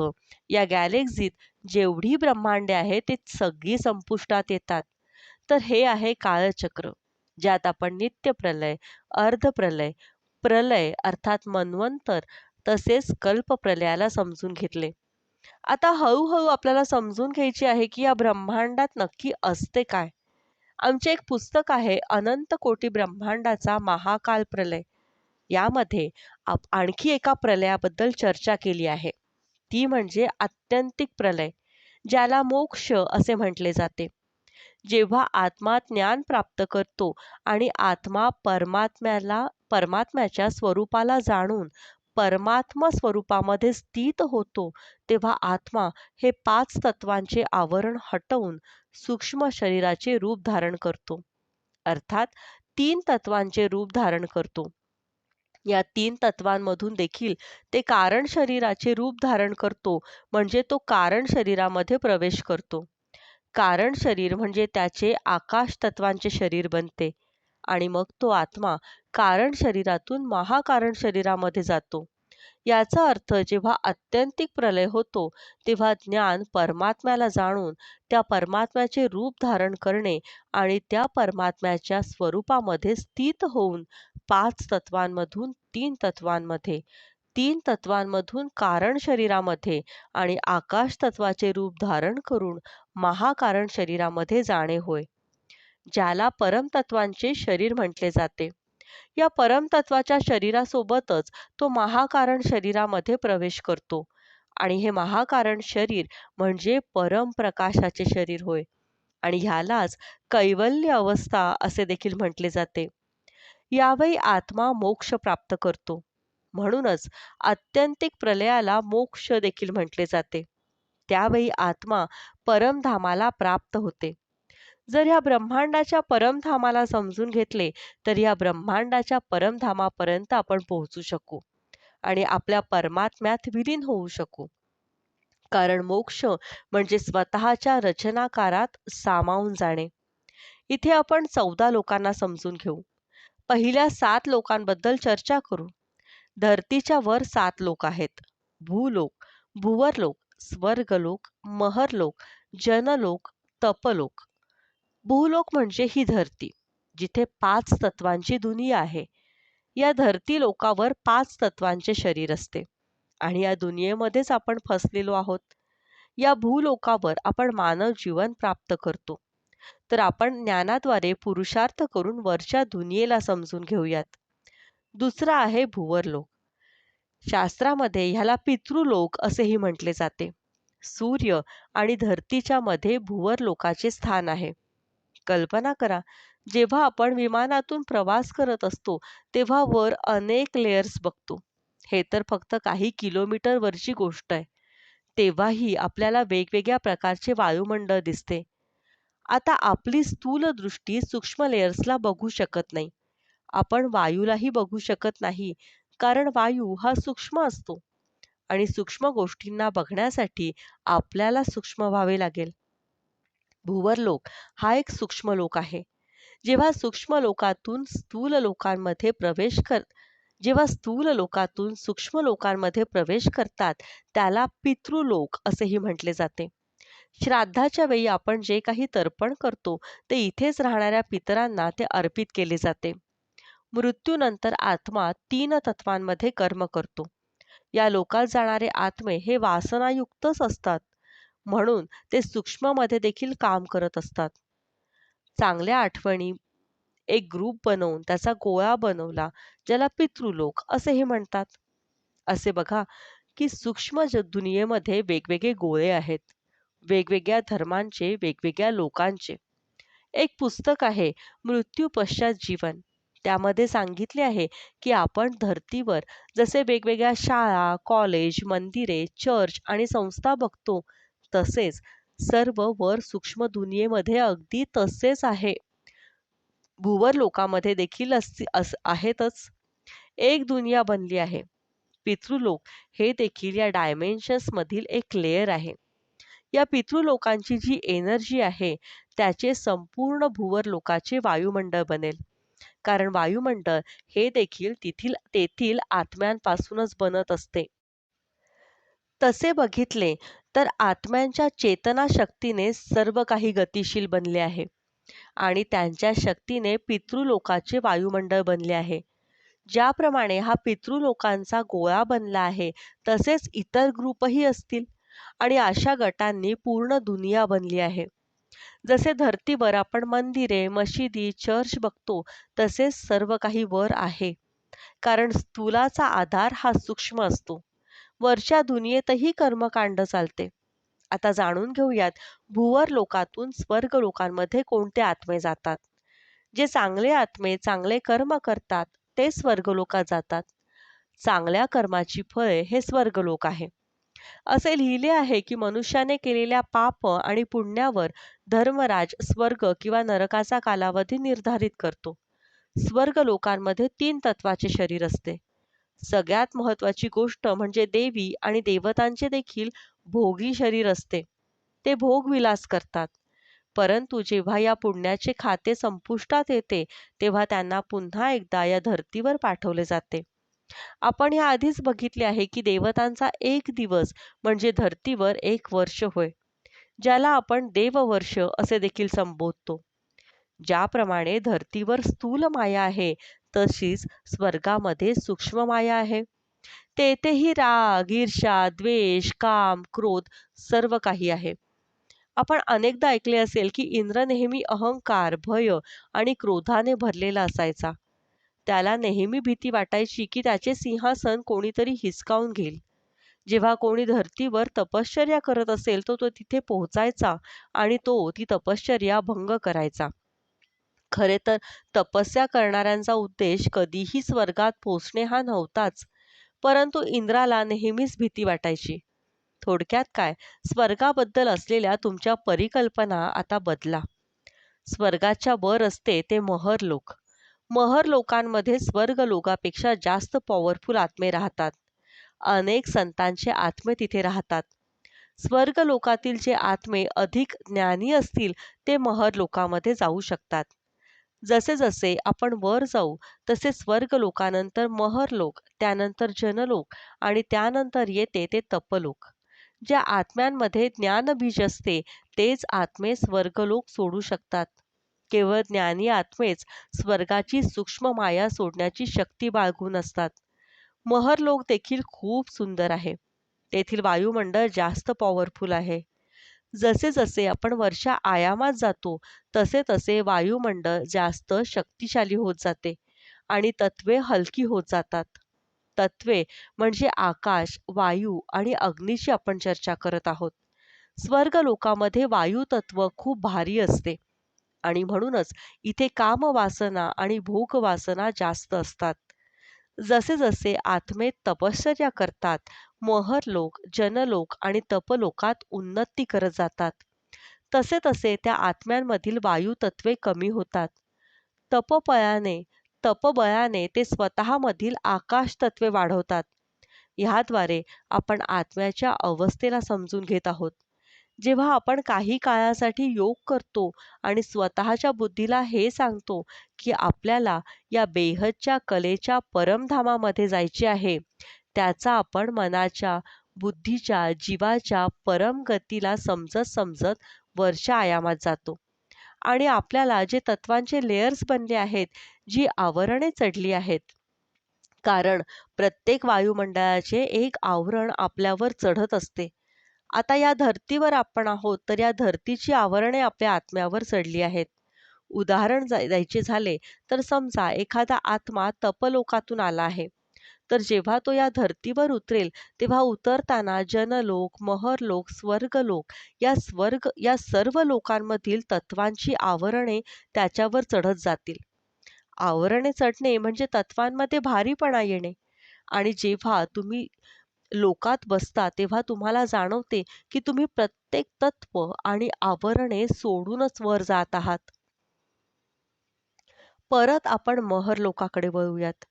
या गॅलेक्सीत जेवढी ब्रह्मांडे आहेत ते सगळी संपुष्टात येतात. तर हे आहे काळचक्र, ज्यात आपण नित्यप्रलय, अर्धप्रलय, प्रलय अर्थात मन्वंतर तसेच कल्पप्रलयाला समजून घेतले. आता हळूहळू आपल्याला समजून घ्यायचे आहे की या ब्रह्मांडात नक्की असते काय. आमचे एक पुस्तक आहे अनंत कोटी ब्रह्मांडाचा महाकाल प्रलय. यामध्ये आणखी एका प्रलयाबद्दल चर्चा केली आहे. ती म्हणजे आत्यंतिक प्रलय, ज्याला मोक्ष असे म्हटले जाते. जेव्हा आत्मा ज्ञान प्राप्त करतो आणि आत्मा परमात्म्याच्या स्वरूपाला जाणून परमात्मा स्वरूपामध्ये स्थित होतो, तेव्हा आत्मा हे 5 तत्वांचे आवरण हटवून सूक्ष्म शरीराचे रूप धारण करतो. अर्थात 3 तत्वांचे रूप धारण करतो. या 3 तत्वांमधून देखील ते कारण शरीराचे रूप धारण करतो, म्हणजे तो कारण शरीरामध्ये प्रवेश करतो. कारण शरीर म्हणजे त्याचे आकाश तत्वांचे शरीर बनते आणि मग तो आत्मा कारण शरीरातून महाकारण शरीरामध्ये जातो. याचा अर्थ जेव्हा आत्यंतिक प्रलय होतो, तेव्हा ज्ञान परमात्म्याला जाणून त्या परमात्म्याचे रूप धारण करणे आणि त्या परमात्म्याच्या स्वरूपामध्ये स्थित होऊन 5 तत्वांमधून 3 तत्वांमध्ये, 3 तत्वांमधून कारण शरीरामध्ये आणि आकाश तत्वाचे रूप धारण करून महाकारण शरीरामध्ये जाणे होय, ज्याला परमतत्वांचे शरीर म्हटले जाते. या परमतत्वाच्या शरीरासोबतच तो महाकारण शरीरामध्ये प्रवेश करतो आणि हे महाकारण शरीर म्हणजे परमप्रकाशाचे शरीर होय आणि ह्यालाच कैवल्य अवस्था असे देखील म्हटले जाते. यावेळी आत्मा मोक्ष प्राप्त करतो. म्हणूनच आत्यंतिक प्रलयाला मोक्ष देखील म्हटले जाते. त्यावेळी आत्मा परमधामाला प्राप्त होते. जर या ब्रह्मांडाच्या परमधामाला समजून घेतले, तर या ब्रह्मांडाच्या परमधामापर्यंत आपण पोहोचू शकू आणि आपल्या परमात्म्यात विलीन होऊ शकू. कारण मोक्ष म्हणजे स्वतःच्या रचनाकारात सामावून जाणे. इथे आपण 14 लोकांना समजून घेऊ. पहिल्या 7 लोकांबद्दल चर्चा करू. धरतीच्या वर 7 लोक आहेत. भूलोक, भुवरलोक, स्वर्गलोक, महरलोक, जनलोक, तपलोक. भूलोक म्हणजे ही धरती, जिथे 5 तत्वांची दुनिया आहे. या धरती लोकावर 5 तत्वांचे शरीर असते आणि या दुनियेमध्येच आपण फसलेलो आहोत. या भूलोकावर आपण मानव जीवन प्राप्त करतो. तर आपण ज्ञानाद्वारे पुरुषार्थ करून वरच्या दुनियेला समजून घेऊयात. दुसरा आहे भुवरलोक. शास्त्रामध्ये ह्याला पितृलोक असेही म्हटले जाते. सूर्य आणि धरतीच्या मध्ये भुवरलोकाचे स्थान आहे. कल्पना करा, जेव्हा आपण विमानातून प्रवास करत असतो, तेव्हा वर अनेक लेयर्स बघतो. हे तर फक्त काही किलोमीटर वरची गोष्ट आहे. तेव्हाही आपल्याला वेगवेगळ्या प्रकारचे वायुमंडळ दिसते. आता आपली स्थूल दृष्टी सूक्ष्म लेयर्सला बघू शकत नाही. आपण वायूलाही बघू शकत नाही, कारण वायू हा सूक्ष्म असतो आणि सूक्ष्म गोष्टींना बघण्यासाठी आपल्याला सूक्ष्म व्हावे लागेल. भुवरलोक हा एक सूक्ष्म लोक आहे. जेव्हा सूक्ष्म लोकातून स्थूल लोकांमध्ये प्रवेश कर जेव्हा स्थूल लोकातून सूक्ष्म लोकांमध्ये प्रवेश करतात, त्याला पितृलोक असेही म्हटले जाते. श्राद्धाच्या वेळी आपण जे काही तर्पण करतो, ते इथेच राहणाऱ्या पितरांना ते अर्पित केले जाते. मृत्यूनंतर आत्मा 3 तत्वांमध्ये कर्म करतो. या लोकात जाणारे आत्मे हे वासनायुक्तच असतात. म्हणून ते सूक्ष्ममध्ये देखील काम करत असतात. चांगल्या आठवणी एक ग्रुप बनवून त्याचा गोळा बनवला, ज्याला पितृलोक असेही म्हणतात. असे बघा की सूक्ष्म दुनियेमध्ये वेगवेगळे गोळे आहेत. वेगवेगळ्या धर्मांचे, वेगवेगळ्या लोकांचे. एक पुस्तक आहे मृत्यू पश्चात जीवन. त्यामध्ये सांगितले आहे की आपण धर्तीवर जसे वेगवेगळ्या शाळा, कॉलेज, मंदिरे, चर्च आणि संस्था बघतो, तसेच सर्व वर सूक्ष्म दुनियेमध्ये अगदी तसेच आहे. भूवर लोकामध्ये देखील आहेतच. एक दुनिया बनली आहे. पितृलोक हे देखील या डायमेन्शन्स मधील एक लेयर आहे. या पितृलोकांची जी एनर्जी आहे, त्याचे संपूर्ण भूवर लोकाचे वायुमंडळ बनेल. कारण वायुमंडळ हे देखील तेथील आत्म्यांपासूनच बनत असते. तसे बघितले तर आत्म्यांच्या चेतना शक्तीने सर्व काही गतिशील बनले आहे आणि त्यांच्या शक्तीने पितृलोकाचे वायुमंडळ बनले आहे. ज्याप्रमाणे हा पितृलोकांचा गोळा बनला आहे, तसेच इतर ग्रुपही असतील आणि अशा गटांनी पूर्ण दुनिया बनली आहे. जसे धर्तीवर आपण मंदिरे, मशिदी, चर्च बघतो, तसेच सर्व काही वर आहे. कारण स्थूलाचा आधार हा सूक्ष्म असतो. वरच्या दुनियेतही कर्मकांड चालते. आता जाणून घेऊयात भूवर लोकातून स्वर्ग लोकांमध्ये कोणते आत्मे जातात. जे चांगले आत्मे चांगले कर्म करतात, ते स्वर्गलोकात जातात. चांगल्या कर्माची फळे हे स्वर्गलोक आहे. असे लिहिले आहे की मनुष्याने केलेल्या पाप आणि पुण्यावर धर्मराज स्वर्ग किंवा नरकाचा कालावधी निर्धारित करतो. स्वर्ग लोकांमध्ये 3 तत्वाचे शरीर असते. सगळ्यात महत्त्वाची गोष्ट म्हणजे देवी आणि देवतांचे देखील भोगी शरीर असते. ते भोगविलास करतात. परंतु जेव्हा या पुण्याचे खाते संपुष्टात येते, तेव्हा त्यांना पुन्हा एकदा या धर्तीवर पाठवले जाते. आपण या आधीच बघितले आहे, की देवतांचा एक दिवस म्हणजे धर्तीवर 1 वर्ष होय, ज्याला आपण देववर्ष असे देखील संबोधतो. ज्याप्रमाणे धर्तीवर स्थूल माया आहे, तशीच स्वर्गामध्ये सूक्ष्म माया आहे. तेथेही राग, ईर्ष्या, द्वेष, काम, क्रोध सर्व काही आहे. आपण अनेकदा ऐकले असेल, की इंद्र नेहमी अहंकार, भय आणि क्रोधाने भरलेला असायचा. त्याला नेहमी भीती वाटायची, की त्याचे सिंहासन कोणीतरी हिसकावून घेईल. जेव्हा कोणी धर्तीवर तपश्चर्या करत असेल, तर तो तिथे पोहोचायचा आणि तो ती तपश्चर्या भंग करायचा. खरे तर तपस्या करणाऱ्यांचा उद्देश कधीही स्वर्गात पोहोचणे हा नव्हताच, परंतु इंद्राला नेहमीच भीती वाटायची. थोडक्यात काय, स्वर्गाबद्दल असलेल्या तुमच्या परिकल्पना आता बदला. स्वर्गाच्या वर असते ते महरलोक. महरलोकांमध्ये स्वर्गलोकापेक्षा जास्त पॉवरफुल आत्मे राहतात. अनेक संतांचे आत्मे तिथे राहतात. स्वर्गलोकातील जे आत्मे अधिक ज्ञानी असतील, ते महरलोकामध्ये जाऊ शकतात. जसे-जसे आपण वर जाऊ, तसे स्वर्गलोकानंतर महरलोक, त्यानंतर जनलोक आणि त्यानंतर येते ते तपलोक. ज्या आत्म्यांमध्ये ज्ञानबीज असते, तेच आत्मे स्वर्गलोक सोडू शकतात. केवळ ज्ञानी आत्मेच स्वर्गाची सूक्ष्म माया सोडण्याची शक्ती बाळगून असतात. महरलोक देखील खूप सुंदर आहे. तेथील वायुमंडळ जास्त पॉवरफुल आहे. जसे-जसे आपण वरच्या आयामात जातो, तसे-तसे वायुमंडळ जास्त शक्तिशाली होत जाते आणि तत्वे हलकी होत जातात. तत्वे म्हणजे आकाश, वायू आणि अग्नीची आपण चर्चा करत आहोत. स्वर्गलोकामध्ये वायू तत्व खूप भारी असते आणि म्हणूनच इथे कामवासना आणि भोगवासना जास्त असतात. जसे-जसे आत्मे तपश्चर्या करतात, महरलोक, जनलोक आणि तपलोकात उन्नती करत जातात. तसे-तसे त्या आत्म्यांमधील वायू तत्वे कमी होतात. तपबळाने तपबळाने ते स्वतःमधील आकाश तत्वे वाढवतात. ह्याद्वारे आपण आत्म्याच्या अवस्थेला समजून घेत आहोत. जेव्हा आपण काही काळासाठी योग करतो आणि स्वतःच्या बुद्धीला हे सांगतो, की आपल्याला या बेहदच्या कलेच्या परमधामामध्ये जायचे आहे, त्याचा आपण मनाच्या, बुद्धीच्या, जीवाच्या परम गतीला समजत-समजत वरच्या आयामात जातो. आणि आपल्याला जे तत्वांचे लेयर्स बनले आहेत, जी आवरणे चढली आहेत. कारण प्रत्येक वायुमंडळाचे एक आवरण आपल्यावर चढत असते. आता या धर्तीवर आपण आहोत, तर या धर्तीची आवरणे आपल्या आत्म्यावर चढली आहेत. उदाहरण द्यायचे झाले, तर समजा एखादा आत्मा तपलोकातून आला आहे. तर जेव्हा तो या धर्तीवर उतरेल, तेव्हा उतरताना जनलोक, महरलोक, स्वर्गलोक या सर्व लोकांमधील तत्वांची आवरणे त्याच्यावर चढत जातील. आवरणे चढणे म्हणजे तत्वांमध्ये भारीपणा येणे आणि जेव्हा तुम्ही लोकात बसता, तेव्हा तुम्हाला जाणवते, की तुम्ही प्रत्येक तत्व आणि आवरणे सोडूनच वर जात आहात. परत आपण महरलोकाकडे वळूयात.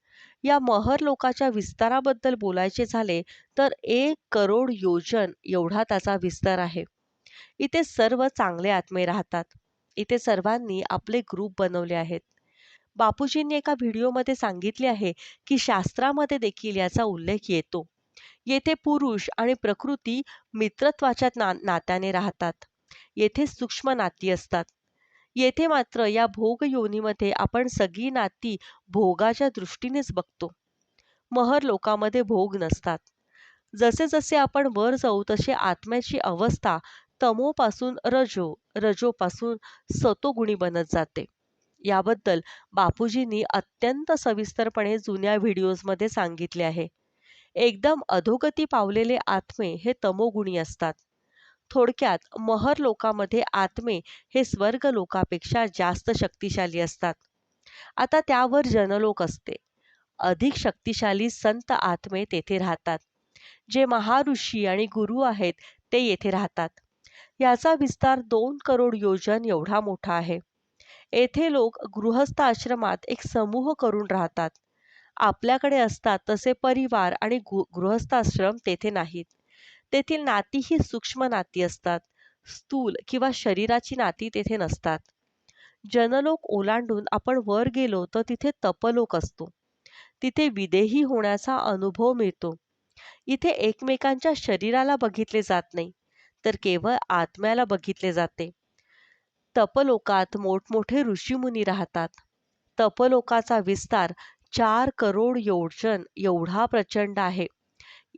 या महरलोकाच्या विस्ताराबद्दल बोलायचे झाले, तर 1 करोड योजन एवढा त्याचा विस्तार आहे. इथे सर्व चांगले आत्मे राहतात. इथे सर्वांनी आपले ग्रुप बनवले आहेत. बापूजींनी एका व्हिडिओमध्ये सांगितले आहे, की शास्त्रामध्ये देखील याचा उल्लेख येतो. येथे पुरुष आणि प्रकृती मित्रत्वाच्या नात्याने राहतात. येथे सूक्ष्म नाती असतात. येथे मात्र या भोग योनीमध्ये आपण सगळी नाती भोगाच्या दृष्टीनेच बघतो. महर लोकामध्ये भोग नसतात. जसे-जसे आपण वर जाऊ तसे आत्म्याची अवस्था तमोपासून रजो, रजोपासून सतोगुणी बनत जाते. याबद्दल बापूजींनी अत्यंत सविस्तरपणे जुन्या व्हिडिओजमध्ये सांगितले आहे. एकदम अधोगती पावलेले आत्मे हे तमोगुणी असतात. थोडक्यात महर लोकामध्ये आत्मे हे स्वर्ग लोकापेक्षा जास्त शक्तिशाली असतात. आता त्यावर जनलोक असते. अधिक शक्तिशाली संत आत्मे तेथे राहतात. जे महाऋषी आणि गुरु आहेत ते येथे राहतात. याचा विस्तार 2 करोड योजन एवढा मोठा आहे. येथे लोक गृहस्थ आश्रमात एक समूह करून राहतात आपल्याकडे असतात तसे परिवार आणि गृहस्थाश्रम तेथे नाहीत. तेथील नाती ही सूक्ष्म नाती असतात. स्थूल किंवा शरीराची नाती तेथे नसतात. जनलोक ओलांडून आपण वर गेलो तर तिथे तपलोक असतो. तिथे विदेही होण्याचा अनुभव मिळतो. इथे एकमेकांच्या शरीराला बघितले जात नाही, तर केवळ आत्म्याला बघितले जाते. तपलोकात मोठमोठे ऋषीमुनी राहतात. तपलोकाचा विस्तार 4 करोड योजन एवढा प्रचंड आहे.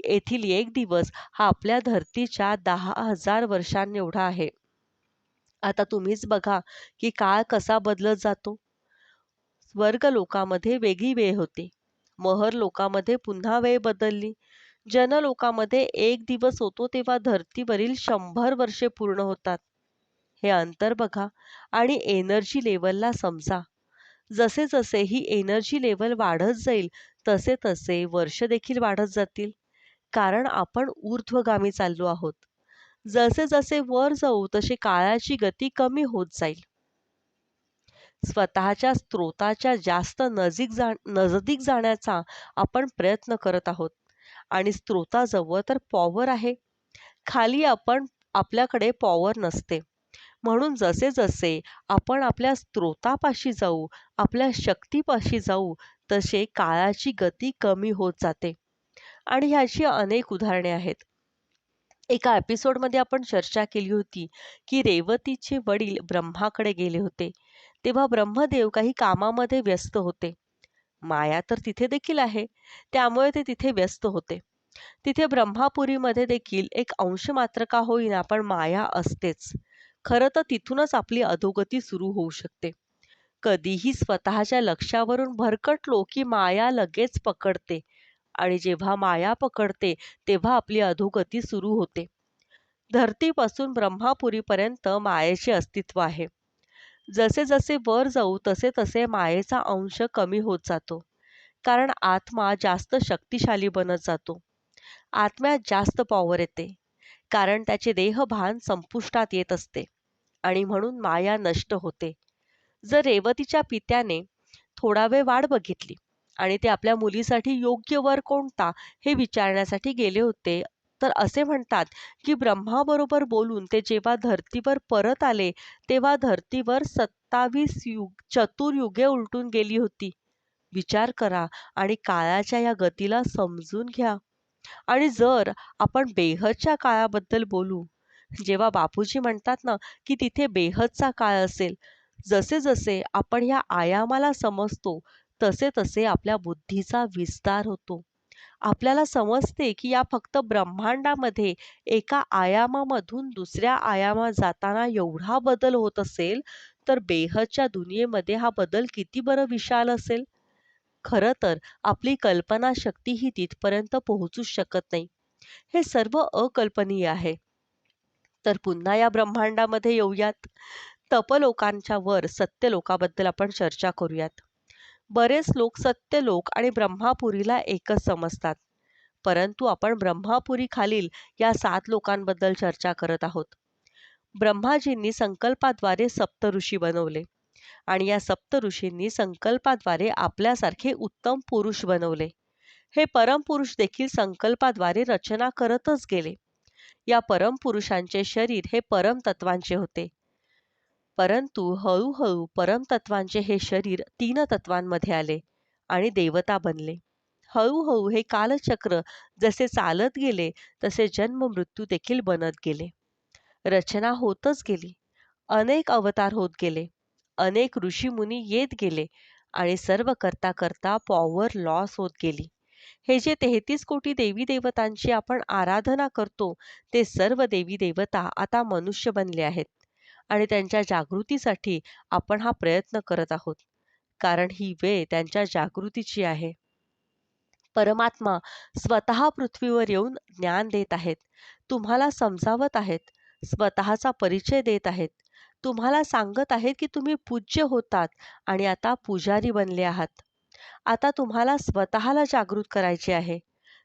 येथील एक दिवस हा आपल्या धरतीच्या 10,000 वर्षांएवढा आहे. आता तुम्हीच बघा की काळ कसा बदलत जातो. स्वर्ग लोकामध्ये वेगळी वेळ होते. महर लोकामध्ये पुन्हा वेळ बदलली. जनलोकामध्ये एक दिवस होतो तेव्हा धर्तीवरील 100 वर्षे पूर्ण होतात. हे अंतर बघा आणि एनर्जी लेव्हलला समजा. जसे जसे ही एनर्जी लेव्हल वाढत जाईल तसे तसे वर्ष देखील वाढत जातील. कारण आपण ऊर्ध्वगामी चाललो आहोत. जसे जसे वर जाऊ तशी काळाची गती कमी होत जाईल. स्वतःच्या स्रोताच्या जास्त नजदीक जाण्याचा आपण प्रयत्न करत आहोत आणि स्रोताजवळ तर पॉवर आहे. खाली आपल्याकडे पॉवर नसते. म्हणून जसे जसे आपण आपल्या स्रोतापाशी जाऊ, आपल्या शक्तीपाशी जाऊ, तसे काळाची गती कमी होत जाते. आणि ह्याची अनेक उदाहरणे आहेत. एका एपिसोडमध्ये आपण चर्चा केली होती की रेवतीचे वडील ब्रह्माकडे गेले होते. तेव्हा ब्रह्मदेव काही कामामध्ये व्यस्त होते. माया तर तिथे देखील आहे, त्यामुळे ते तिथे व्यस्त होते. तिथे ब्रह्मापुरीमध्ये देखील एक अंश मात्र का होईना पण माया असतेच. खरं तर तिथूनच आपली अधोगती सुरू होऊ शकते. कधीही स्वतःच्या लक्ष्यावरून भरकटलो की माया लगेच पकडते आणि जेव्हा माया पकडते तेव्हा आपली अधोगती सुरू होते. धरतीपासून ब्रह्मापुरीपर्यंत मायेचे अस्तित्व आहे. जसे जसे वर जाऊ तसे तसे मायेचा अंश कमी होत जातो. कारण आत्मा जास्त शक्तिशाली बनत जातो. आत्म्यात जास्त पॉवर येते. कारण त्याचे देहभान संपुष्टात येत असते आणि म्हणून माया नष्ट होते. जर रेवतीच्या पित्याने थोडा वेळ वाट बघितली आणि ते आपल्या मुलीसाठी योग्य वर कोणता हे विचारण्यासाठी गेले होते, तर असे म्हणतात की ब्रह्माबरोबर बोलून ते जेव्हा धर्तीवर परत आले तेव्हा धर्तीवर 27 चतुर्युगे उलटून गेली होती. विचार करा आणि काळाच्या या गतीला समजून घ्या. आणि जर आपण बेहदच्या काळाबद्दल बोलू, जेव्हा बापूजी म्हणतात ना की तिथे बेहदचा काळ असेल, जसे जसे आपण ह्या आयामाला समजतो तसे तसे आपल्या बुद्धीचा विस्तार होतो. आपल्याला समजते की या फक्त ब्रह्मांडामध्ये एका आयामामधून दुसऱ्या आयामात जाताना एवढा बदल होत असेल, तर बेहदच्या दुनियेमध्ये हा बदल किती बरं विशाल असेल. खरं तर आपली कल्पनाशक्ती ही तिथपर्यंत पोहोचूच शकत नाही. हे सर्व अकल्पनीय आहे. तर पुन्हा या ब्रह्मांडामध्ये येऊयात. तपलोकांच्या वर सत्यलोकाबद्दल आपण चर्चा करूयात. बरेच लोक सत्यलोक आणि ब्रह्मापुरीला एकच समजतात. परंतु आपण ब्रह्मापुरी खालील या 7 लोकांबद्दल चर्चा करत आहोत. ब्रह्माजींनी संकल्पाद्वारे सप्तऋषी बनवले आणि या सप्तऋषींनी संकल्पाद्वारे आपल्यासारखे उत्तम पुरुष बनवले. हे परमपुरुष देखील संकल्पाद्वारे रचना करतच गेले. या परमपुरुषांचे शरीर हे परमतत्वांचे होते. परंतु हळूहळू परमतत्वांचे हे शरीर 3 तत्वांमध्ये आले आणि देवता बनले. हळूहळू हे कालचक्र जसे चालत गेले तसे जन्म मृत्यू देखील बनत गेले. रचना होतच गेली. अनेक अवतार होत गेले. अनेक ऋषीमुनी येत गेले आणि सर्व करता करता पॉवर लॉस होत गेली. हे जे 33 कोटी देवी देवतांची आपण आराधना करतो ते सर्व देवी देवता आता मनुष्य बनले आहेत आणि त्यांच्या जागृतीसाठी आपण हा प्रयत्न करत आहोत. कारण ही वेळ त्यांच्या जागृतीची आहे. परमात्मा स्वतः पृथ्वीवर येऊन ज्ञान देत आहेत. तुम्हाला समजावत आहेत. स्वतःचा परिचय देत आहेत. तुम्हाला सांगत आहेत की तुम्ही पूज्य होतात आणि आता पुजारी बनले आहात. आता तुम्हाला स्वतःला जागृत करायचे आहे.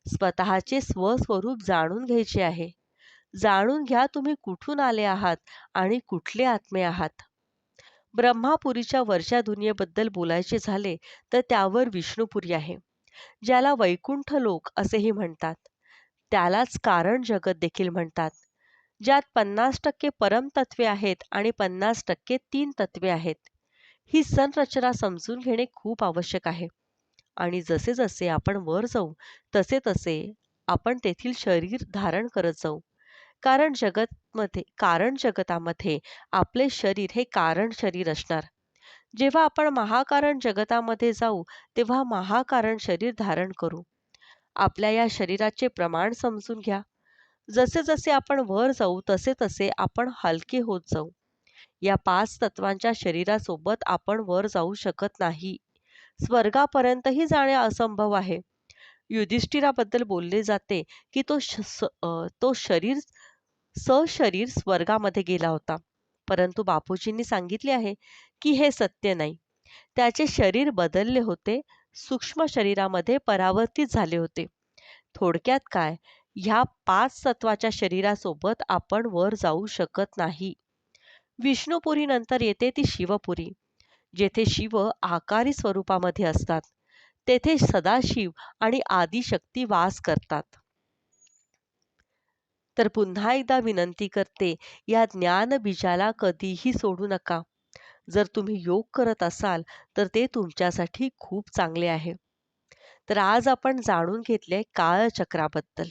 स्वतःचे स्वस्वरूप जाणून घ्यायचे आहे. जाणून घ्या तुम्ही कुठून आले आहात आणि कुठले आत्मे आहात. ब्रह्मापुरीच्या वरच्या दुनियेबद्दल बोलायचे झाले तर त्यावर विष्णुपुरी आहे. ज्याला वैकुंठ लोक असेही म्हणतात. त्यालाच कारण जगत देखील म्हणतात, ज्यात 50% परमतत्वे आहेत आणि 50% तीन तत्वे आहेत. ही संरचना समजून घेणे खूप आवश्यक आहे. आणि जसे जसे आपण वर जाऊ तसे तसे आपण तेथील शरीर धारण करत जाऊ. कारण जगतामध्ये आपले शरीर हे कारण शरीर असणार. जेव्हा आपण महाकारण जगतामध्ये जाऊ तेव्हा महाकारण शरीर धारण करू. आपल्या या शरीराचे प्रमाण समजून घ्या. जसे जसे आपण वर जाऊ तसे तसे आपण हलके होत जाऊ. या 5 तत्वांच्या शरीरासोबत आपण वर जाऊ शकत नाही. स्वर्गापर्यंतही जाणे असंभव आहे. युधिष्ठिराबद्दल बोलले जाते की तो सशरीर स्वर्गामध्ये गेला होता. परंतु बापूजींनी सांगितले आहे की हे सत्य नाही. त्याचे शरीर बदलले होते, सूक्ष्म शरीरामध्ये परावर्तित झाले होते. थोडक्यात काय, ह्या 5 तत्वाच्या शरीरासोबत आपण वर जाऊ शकत नाही. विष्णुपुरी नंतर येते ती शिवपुरी, जेथे शिव आकारी स्वरूपामध्ये असतात. तेथे सदाशिव आणि आदिशक्ती वास करतात. तर पुन्हा एकदा विनंती करते, या ज्ञानबीजाला कधीही सोडू नका. जर तुम्ही योग करत असाल तर ते तुमच्यासाठी खूप चांगले आहे. तर आज आपण जाणून घेतले काळचक्राबद्दल.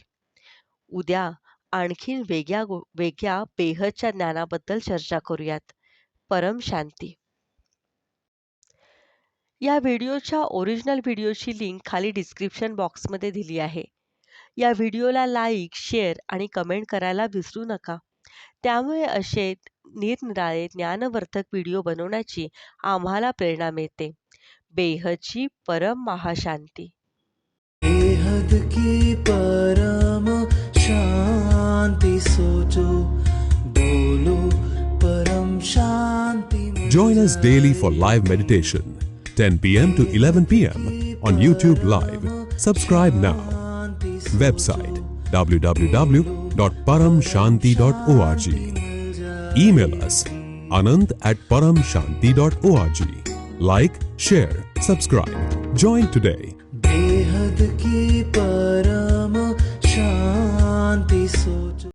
उद्या आणखीन वेगळ्या बेहदच्या ज्ञानाबद्दल चर्चा करूयात. परम शांती. या व्हिडिओच्या ओरिजिनल व्हिडिओची लिंक खाली डिस्क्रिप्शन बॉक्समध्ये दिली आहे. या व्हिडिओला लाईक, शेअर आणि कमेंट करायला विसरू नका. त्यामुळे असे निरनिराळे ज्ञानवर्धक व्हिडिओ बनवण्याची आम्हाला प्रेरणा मिळते. बेहदची परम महाशांती. बेहद की परम शांति सोचो, बोलो परम शांति। Join us daily for live meditation, 10 p.m. to 11 p.m. on YouTube Live. Subscribe now. Website www.paramshanti.org. Email us anant@paramshanti.org. Like, share, subscribe. Join today. बेहद की परम शांति सोचो।